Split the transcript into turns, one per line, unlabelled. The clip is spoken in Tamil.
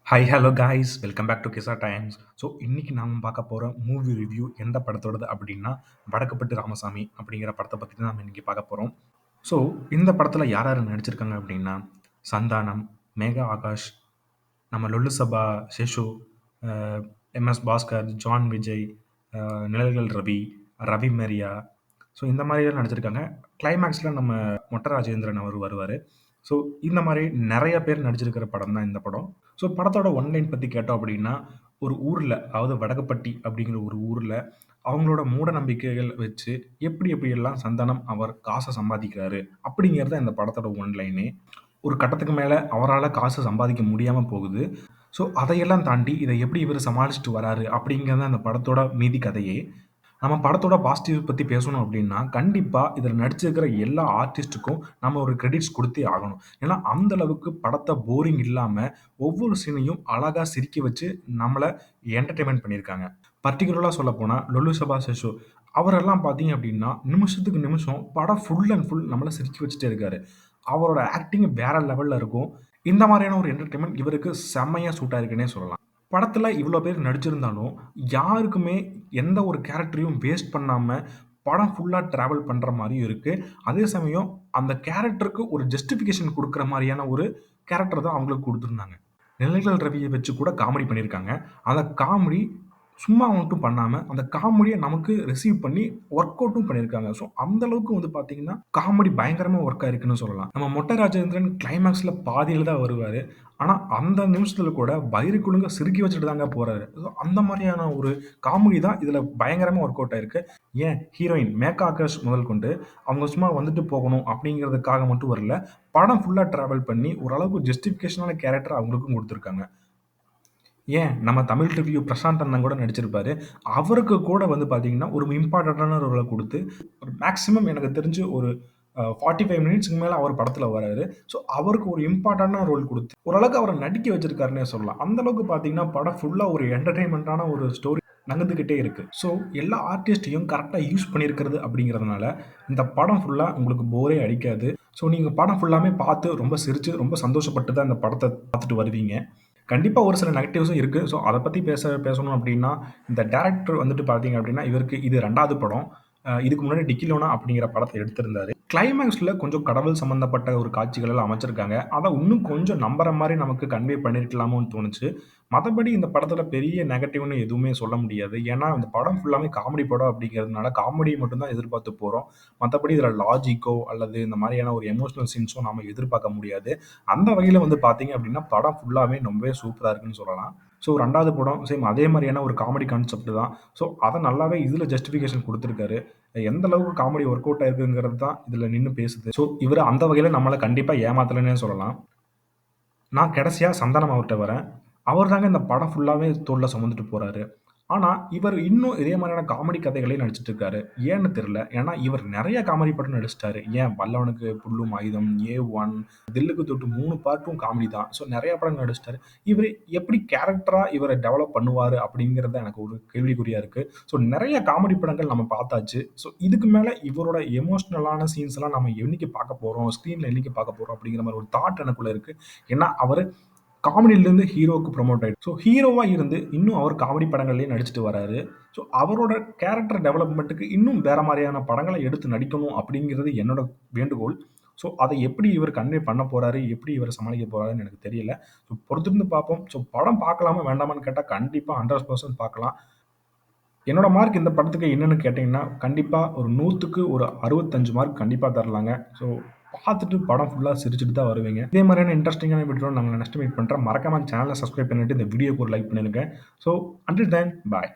Hi hello guys welcome back to Kissa times. So இன்னைக்கு நாம பார்க்க போகிற மூவி ரிவ்யூ எந்த படத்தோடது அப்படின்னா வடக்குப்பட்டு ராமசாமி அப்படிங்கிற படத்தை பற்றி தான் நம்ம இன்னைக்கு பார்க்க போகிறோம். ஸோ இந்த படத்தில் யார் யார் நடிச்சிருக்காங்க அப்படின்னா சந்தானம், மேகா ஆகாஷ், நம்ம லொல்லு சபா, சேஷு, எம்எஸ் பாஸ்கர், ஜான் விஜய், நிழல்கள் ரவி, ரவி மரியா. ஸோ இந்த மாதிரியெல்லாம் நடிச்சிருக்காங்க. கிளைமேக்ஸில் நம்ம மொட்ட ராஜேந்திரன் அவர் வருவார். ஸோ இந்த மாதிரி நிறைய பேர் நடிச்சிருக்கிற படம் தான் இந்த படம். ஸோ படத்தோட ஒன்லைன் பற்றி கேட்டோம் அப்படின்னா ஒரு ஊரில், அதாவது வடகப்பட்டி அப்படிங்கிற ஒரு ஊரில் அவங்களோட மூட நம்பிக்கைகள் வச்சு எப்படி எப்படியெல்லாம் சந்தானம் அவர் காசை சம்பாதிக்கிறாரு அப்படிங்கிறத இந்த படத்தோட ஒன்லைனே. ஒரு கட்டத்துக்கு மேலே அவரால் காசு சம்பாதிக்க முடியாமல் போகுது. ஸோ அதையெல்லாம் தாண்டி இதை எப்படி இவர் சமாளிச்சுட்டு வராரு அப்படிங்கிறது அந்த படத்தோட மீதி கதையே. நம்ம படத்தோட பாசிட்டிவ் பற்றி பேசணும் அப்படின்னா கண்டிப்பாக இதில் நடிச்சிருக்கிற எல்லா ஆர்டிஸ்ட்டுக்கும் நம்ம ஒரு கிரெடிட்ஸ் கொடுத்தே ஆகணும். ஏன்னா அந்த அளவுக்கு படத்தை போரிங் இல்லாமல் ஒவ்வொரு சீனையும் அழகாக சிரிக்க வச்சு நம்மளை என்டர்டெயின்மெண்ட் பண்ணியிருக்காங்க. பர்டிகுலராக சொல்ல போனால் லொல்லு சபா சேஷு அவரெல்லாம் பார்த்தீங்க அப்படின்னா நிமிஷத்துக்கு நிமிஷம் படம் ஃபுல் அண்ட் ஃபுல் நம்மளை சிரிக்க வச்சுட்டே இருக்காரு. அவரோட ஆக்டிங் வேற லெவலில் இருக்கும். இந்த மாதிரியான ஒரு என்டர்டெயின்மெண்ட் இவருக்கு செம்மையாக சூட் ஆயிருக்குன்னே சொல்லலாம். படத்துல இவ்வளோ பேர் நடிச்சிருந்தாலும், யாருக்குமே எந்த ஒரு கேரக்டரையும் வேஸ்ட் பண்ணாம, படம் ஃபுல்லா டிராவல் பண்ற மாரியும் இருக்கு. அதே சமயம் அந்த கேரக்டருக்கு ஒரு ஜஸ்டிஃபிகேஷன் குடுக்குற மாரியான ஒரு கேரக்டர் தான் அவங்களுக்கு குடுத்திருந்தாங்க. நிழல்கள் ரவிய வச்சு கூட காமெடி பண்ணியிருக்காங்க. அந்த காமெடி சும்மா மட்டும் பண்ணாம, அந்த காமெடிய நமக்கு ரிசீவ் பண்ணி ஒர்க் அவுட்டும் பண்ணியிருக்காங்க. ஸோ அந்த அளவுக்கு வந்து பார்த்தீங்கன்னா, காமெடி பயங்கரமா ஒர்க் ஆயிருக்குன்னு சொல்லலாம். நம்ம மொட்ட ராஜேந்திரன் கிளைமாக்ஸ்ல பாதியில தான் வருவாரு. ஆனா, அந்த நிமிஷத்துல கூட வயிறு குலுங்க சிரிக்க வச்சுட்டு தாங்க போறாரு. ஸோ அந்த மாரியான ஒரு காமெடி தான் இதுல பயங்கரமா ஒர்க் அவுட் ஆயிருக்கு. ஏன் ஹீரோயின் மேகா ஆகாஷ் முதல் கொண்டு அவங்க சும்மா வந்துட்டு போகணும் அப்படிங்கிறதுக்காக மட்டும் வரல. படம் ஃபுல்லா டிராவல் பண்ணி ஓரளவுக்கு ஜஸ்டிஃபிகேஷனான கேரக்டர் அவங்களுக்கும் குடுத்துருக்காங்க. ஏன் நம்ம தமிழ் ரிவ்யூ பிரசாந்த் அண்ணன் கூட நடிச்சிருப்பாரு. அவருக்கு கூட வந்து பார்த்தீங்கன்னா, ஒரு இம்பார்ட்டன்ட்டான ரோல குடுத்து, ஒரு மேக்ஸிமம் எனக்கு தெரிஞ்சு ஒரு 45 மினிட்ஸ்க்கு மேல அவர் படத்துல வராரு. ஸோ, அவருக்கு ஒரு இம்பார்ட்டன்ட்டான ரோல் குடுத்து, ஓரளவுக்கு அவர நடிக்க வச்சிருக்காருன்னே சொல்லலாம். அந்த அளவுக்கு பார்த்தீங்கன்னா, படம் ஃபுல்லா ஒரு என்டர்டெயின்மென்ட்டான ஒரு ஸ்டோரி நகர்ந்துகிட்டே இருக்கு. ஸோ, எல்லா ஆர்டிஸ்ட்டையும் கரெக்ட்டா யூஸ் பண்ணியிருக்கிறது அப்படிங்கிறதுனால, இந்த படம் ஃபுல்லா உங்களுக்கு போரே அடிக்காது. ஸோ, நீங்க படம் ஃபுல்லாமே பார்த்து ரொம்ப சிரிச்சு, ரொம்ப சந்தோஷப்பட்டு தான் இந்த படத்த பார்த்துட்டு வருவீங்க. கண்டிப்பா ஒரு சில நெகட்டிவ்ஸும் இருக்கு. ஸோ, அத பத்தி பேசணும் அப்டின்னா, இந்த டைரக்டர் வந்துட்டு பார்த்தீங்க அப்டின்னா, இவருக்கு இது 2வது படம். இதுக்கு முன்னாடி டிக்கிலோனா அப்படிங்கிற படத்த எடுத்திருந்தாரு. கிளைமாக்ஸ்ல கொஞ்சம் கடவுள் சம்மந்தப்பட்ட ஒரு காட்சிகள் எல்லாம் அமைச்சிருக்காங்க. அத இன்னும் கொஞ்சம் நம்புற மாரி நமக்கு கன்வே பண்ணியிருக்கலாமோன்னு தோணுச்சு. மத்தபடி இந்த படத்துல பெரிய நெகட்டிவ்னு எதுவுமே சொல்ல முடியாது. ஏன்னா, இந்த படம் ஃபுல்லாமே காமெடி படம் அப்படிங்கிறதுனால, காமெடிய மட்டும் தான் எதிர்பார்த்து போறோம். மத்தபடி இதுல லாஜிக்கோ அல்லது இந்த மாரியான ஒரு எமோஷனல் சீன்ஸோ நாம எதிர்பார்க்க முடியாது. அந்த வகையில வந்து பார்த்தீங்க அப்டின்னா, படம் ஃபுல்லாவே ரொம்பவே சூப்பரா இருக்குன்னு சொல்லலாம். ஸோ 2வது படம் சேம் அதே மாரியான ஒரு காமெடி கான்செப்ட் தான். ஸோ அத நல்லாவே இதுல ஜஸ்டிஃபிகேஷன் குடுத்திருக்காரு. எந்த அளவுக்கு காமெடி ஒர்க் அவுட் ஆயிருக்குங்கிறது தான் இதுல நின்னு பேசுது. ஸோ இவரு அந்த வகையில நம்மள கண்டிப்பா ஏமாத்தலன்னே சொல்லலாம். நான் கடைசியா சந்தானம் அவர்ட்ட வரேன். அவர் தாங்க இந்த படம் ஃபுல்லாவே தோள்ல சுமந்துட்டு போறாரு. ஆனா, இவர் இன்னும் இதே மாரியான காமெடி கதைகளே நடிச்சிட்டு இருக்காரு. ஏன்னு தெரியல. ஏன்னா, இவர் நெறைய காமெடி படம் நடிச்சிட்டாரு. ஏன் வல்லவனுக்கு புல்லும் ஆயுதம், A1, தில்லுக்கு துட்டு 3 பார்ட்டும் காமெடி தான். ஸோ நெறைய படம் நடிச்சிட்டாரு. இவரு எப்படி கேரக்டரா இவர டெவலப் பண்ணுவாரு அப்படிங்கிறது எனக்கு ஒரு கேள்விக்குறியா இருக்கு. ஸோ நெறைய காமெடி படங்கள் நம்ம பார்த்தாச்சு. ஸோ இதுக்கு மேல இவரோட எமோஷனலான சீன்ஸ்லாம் நம்ம என்னைக்கு பார்க்க போறோம்? ஸ்க்ரீன்ல என்னைக்கு பார்க்க போறோம்? அப்படிங்கிற மாரி ஒரு தாட் எனக்குள்ள இருக்கு. ஏன்னா, அவரு காமெடியிலேருந்து ஹீரோவுக்கு ப்ரமோட் ஆயிட்டு. ஸோ ஹீரோவா இருந்து இன்னும் அவர் காமெடி படங்கள்லயே நடிச்சுட்டு வராரு. ஸோ அவரோட கேரக்டர் டெவலப்மென்ட்க்கு இன்னும் வேற மாரியான படங்கள எடுத்து நடிக்கணும் அப்படிங்கிறது என்னோட வேண்டுகோள். ஸோ அத எப்படி இவர் கன்வே பண்ண போறாரு? எப்படி இவர் சமாளிக்க போறாருன்னு எனக்கு தெரியல. ஸோ பொறுத்திருந்து பார்ப்போம். ஸோ படம் பார்க்கலாமா வேண்டாமான்னு கேட்டா கண்டிப்பா 100% பார்க்கலாம். என்னோட மார்க் இந்த படத்துக்கு என்னன்னு கேட்டீங்கன்னா, கண்டிப்பா ஒரு 100க்கு ஒரு 65 மார்க் கண்டிப்பா தரலாங்க. ஸோ பார்த்துட்டு படம் ஃபுல்லா சிரிச்சுட்டு தான் வருவீங்க. இதே மாதிரியான இன்ட்ரஸ்டிங்கான வீடியோட நாங்க நெக்ஸ்ட் மீட் பண்றோம். மறக்காம சேனல சப்ஸ்கிரைப் பண்ணிட்டு இந்த வீடியோக்கு ஒரு லைக் பண்ணிருங்க. ஸோ அன்டில் தென் பாய்.